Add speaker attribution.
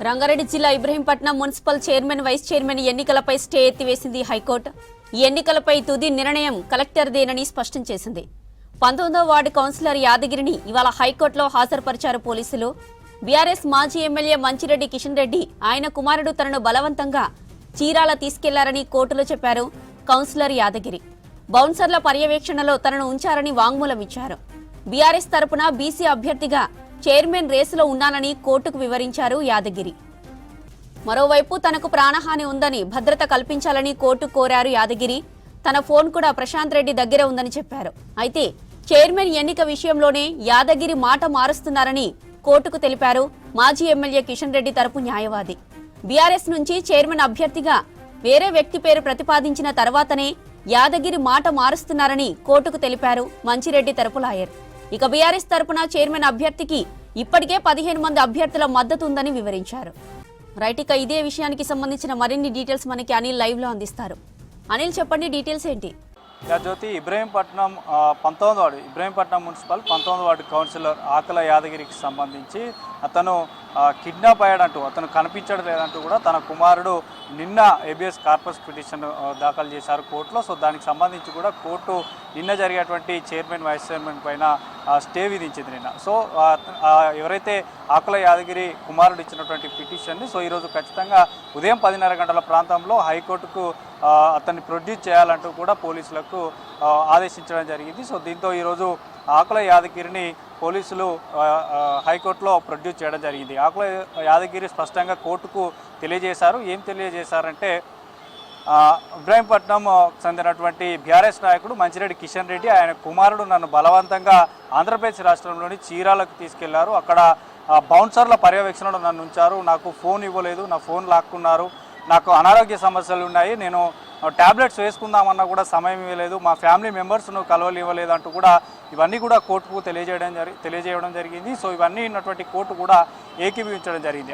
Speaker 1: రంగారెడ్డి జిల్లా Ibrahimpatnam municipal chairman vice chairman ఎన్నికలపై stay ఎత్తివేసింది హైకోర్టు. ఈ ఎన్నికలపై తుది నిర్ణయం కలెక్టర్దేనని స్పష్టం చేసింది. 19వ వార్డు కౌన్సిలర్ యాదగిరిని ఇవాళ హైకోర్టులో హాజరుపరిచారు పోలీసులు. బీఆర్ఎస్ మాజీ ఎమ్మెల్యే మంచిరెడ్డి కిషన్ రెడ్డి ఆయన కుమారుడు తనను బలవంతంగా చీరాల తీసుకెళ్లారని కోర్టులో చెప్పారు కౌన్సిలర్ యాదగిరి. బౌన్సర్ల పర్యవేక్షణలో తనను ఉంచారని వాంగ్మూలం ఇచ్చారు. బీఆర్ఎస్ తరపున బీసీ అభ్యర్థిగా చైర్మన్ రేసులో ఉన్నానని కోర్టుకు వివరించారు యాదగిరి. మరోవైపు తనకు ప్రాణహాని ఉందని భద్రత కల్పించాలని కోర్టు కోరారు యాదగిరి. తన ఫోన్ కూడా ప్రశాంత్ రెడ్డి దగ్గర ఉందని చెప్పారు. అయితే చైర్మన్ ఎన్నిక విషయంలోనే యాదగిరి మాట మారుస్తున్నారని కోర్టుకు తెలిపారు మాజీ ఎమ్మెల్యే కిషన్ రెడ్డి తరపు న్యాయవాది. బీఆర్ఎస్ నుంచి చైర్మన్ అభ్యర్థిగా వేరే వ్యక్తి పేరు ప్రతిపాదించిన తర్వాతనే యాదగిరి మాట మారుస్తున్నారని కోర్టుకు తెలిపారు మంచిరెడ్డి తరపు లాయర్. ఇక బీఆర్ఎస్ తరపున చైర్మన్ అభ్యర్థికి ఇప్పటికే 15 మంది అభ్యర్థుల మద్దతు ఉందని వివరించారు. రైట్, ఇక ఇదే విషయానికి సంబంధించిన మరిన్ని డీటెయిల్స్ మనకి అనిల్ లైవ్ లో అందిస్తారు. అనిల్, చెప్పండి, డీటెయిల్స్ ఏంటి?
Speaker 2: జ్యోతి, ఇబ్రహీంపట్నం 19వ వార్డు ఇబ్రహీంపట్నం మున్సిపల్ 19వ వార్డు కౌన్సిలర్ ఆకల యాదగిరికి సంబంధించి అతను కిడ్నాప్ అయ్యాడంటూ, అతను కనిపించడం లేదంటూ కూడా తన కుమారుడు నిన్న ఏబిఎస్ కార్పస్ పిటిషన్ దాఖలు చేశారు కోర్టులో. సో దానికి సంబంధించి కూడా కోర్టు నిన్న జరిగేటువంటి చైర్మన్ వైస్ చైర్మన్ పైన స్టే విధించింది నిన్న. సో ఎవరైతే ఆకల యాదగిరి కుమారుడు ఇచ్చినటువంటి పిటిషన్ని ఈరోజు ఖచ్చితంగా ఉదయం 10:30 గంటల ప్రాంతంలో హైకోర్టుకు అతన్ని ప్రొడ్యూస్ చేయాలంటూ కూడా పోలీసులకు ఆదేశించడం జరిగింది. సో దీంతో ఈరోజు ఆకుల యాదగిరిని పోలీసులు హైకోర్టులో ప్రొడ్యూస్ చేయడం జరిగింది. ఆకుల యాదగిరి స్పష్టంగా కోర్టుకు తెలియజేశారు. ఏం తెలియజేశారంటే, ఇబ్రహీంపట్నం చెందినటువంటి బీఆర్ఎస్ నాయకుడు మంచిరెడ్డి కిషన్ రెడ్డి ఆయన కుమారుడు నన్ను బలవంతంగా ఆంధ్రప్రదేశ్ రాష్ట్రంలోని చీరాలకు తీసుకెళ్లారు. అక్కడ బౌన్సర్ల పర్యవేక్షణలో నన్ను ఉంచారు. నాకు ఫోన్ ఇవ్వలేదు, నా ఫోన్ లాక్కున్నారు, నాకు అనారోగ్య సమస్యలు ఉన్నాయి, నేను ట్యాబ్లెట్స్ వేసుకుందామన్నా కూడా సమయం ఇవ్వలేదు, మా ఫ్యామిలీ మెంబర్స్ను కలవలు ఇవ్వలేదు అంటూ కూడా ఇవన్నీ కూడా కోర్టుకు తెలియజేయడం జరిగింది. సో ఇవన్నీ ఉన్నటువంటి కోర్టు కూడా ఏకీభవించడం జరిగింది.